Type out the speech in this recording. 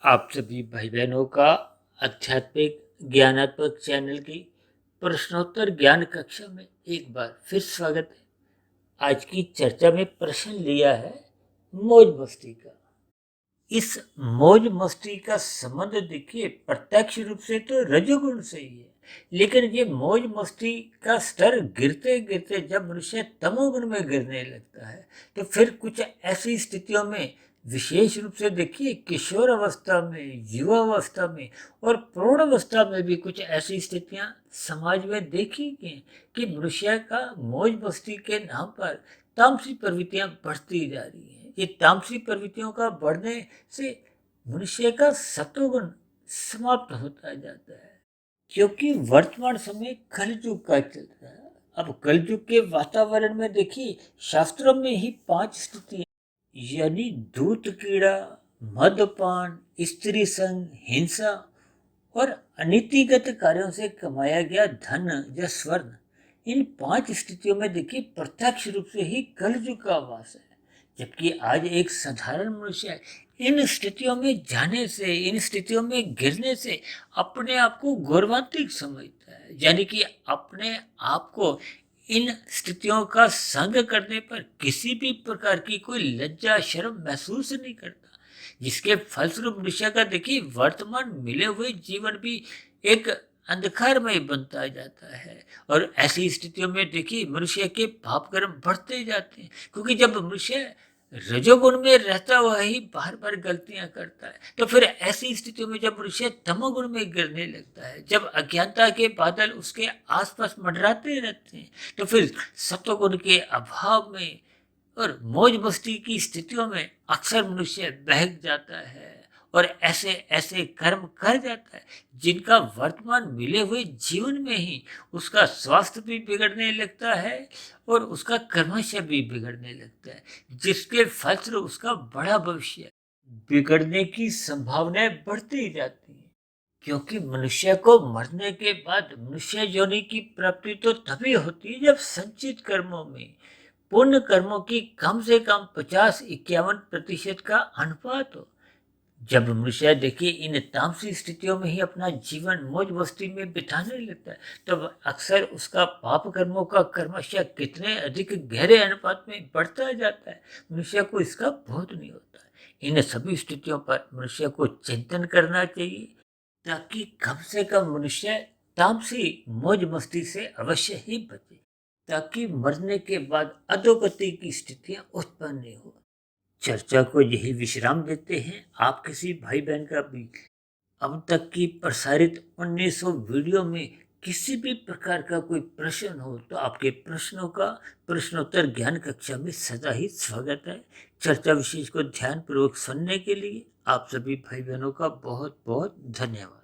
आप सभी भाई बहनों का आध्यात्मिक ज्ञानात्मक चैनल की प्रश्नोत्तर ज्ञान कक्षा में एक बार फिर स्वागत है। आज की चर्चा में प्रश्न लिया है मौज मस्ती का। इस मौज मस्ती का संबंध देखिए प्रत्यक्ष रूप से तो रजोगुण से ही है, लेकिन ये मौज मस्ती का स्तर गिरते गिरते जब मनुष्य तमोगुण में गिरने लगता है तो फिर कुछ ऐसी स्थितियों में, विशेष रूप से देखिए किशोर अवस्था में, युवा अवस्था में और प्रौढ़ अवस्था में भी कुछ ऐसी स्थितियां समाज में देखी गई कि मनुष्य का मौज मस्ती के नाम पर तामसी प्रवृत्तियां बढ़ती जा रही हैं। ये तामसी प्रवृत्तियों का बढ़ने से मनुष्य का सत्वगुण समाप्त होता जाता है, क्योंकि वर्तमान समय कलयुग का चल रहा है। अब कलयुग के वातावरण में देखिए शास्त्रों में ही 5 स्थितियां, यानी दूत कीड़ा, मदपान, स्त्री संग, हिंसा और अनीतिगत कार्यों से कमाया गया धन या स्वर्ण, इन 5 स्थितियों में देखिए प्रत्यक्ष रूप से ही कलयुग का वास है। जबकि आज एक साधारण मनुष्य इन स्थितियों में जाने से, इन स्थितियों में गिरने से अपने आप को गौरवान्वित समझता है, यानी कि अपने आप को इन स्थितियों का संग करने पर किसी भी प्रकार की कोई लज्जा शर्म महसूस नहीं करता, जिसके फलस्वरूप मनुष्य का देखिए वर्तमान मिले हुए जीवन भी एक अंधकारमय बनता जाता है। और ऐसी स्थितियों में देखिए मनुष्य के पाप कर्म बढ़ते जाते हैं, क्योंकि जब मनुष्य रजोगुण में रहता हुआ ही बार बार गलतियां करता है तो फिर ऐसी स्थितियों में जब मनुष्य तमोगुण में गिरने लगता है, जब अज्ञानता के बादल उसके आसपास मंडराते रहते हैं, तो फिर सत्वगुण के अभाव में और मौज मस्ती की स्थितियों में अक्सर मनुष्य बहक जाता है और ऐसे ऐसे कर्म कर जाता है जिनका वर्तमान मिले हुए जीवन में ही उसका स्वास्थ्य भी बिगड़ने लगता है और उसका कर्मशय भी बिगड़ने लगता है, जिसके फलस्वरूप उसका बड़ा भविष्य बिगड़ने की संभावनाएं बढ़ती जाती हैं। क्योंकि मनुष्य को मरने के बाद मनुष्य योनि की प्राप्ति तो तभी होती है जब संचित कर्मों में पुण्य कर्मों की कम से कम 50-51% का अनुपात हो। जब मनुष्य देखिए इन तामसी स्थितियों में ही अपना जीवन मौज मस्ती में बिताने लगता है, तब अक्सर उसका पाप कर्मों का कर्मशय कितने अधिक गहरे अनुपात में बढ़ता जाता है, मनुष्य को इसका बोध नहीं होता है। इन सभी स्थितियों पर मनुष्य को चिंतन करना चाहिए, ताकि कम से कम मनुष्य तामसी मौज मस्ती से अवश्य ही बचे, ताकि मरने के बाद अधोगति की स्थितियां उत्पन्न नहीं हो। चर्चा को यही विश्राम देते हैं। आप किसी भाई बहन का भी अब तक की प्रसारित 1900 वीडियो में किसी भी प्रकार का कोई प्रश्न हो तो आपके प्रश्नों का प्रश्नोत्तर ज्ञान कक्षा में सदा ही स्वागत है। चर्चा विशेष को ध्यान पूर्वक सुनने के लिए आप सभी भाई बहनों का बहुत बहुत धन्यवाद।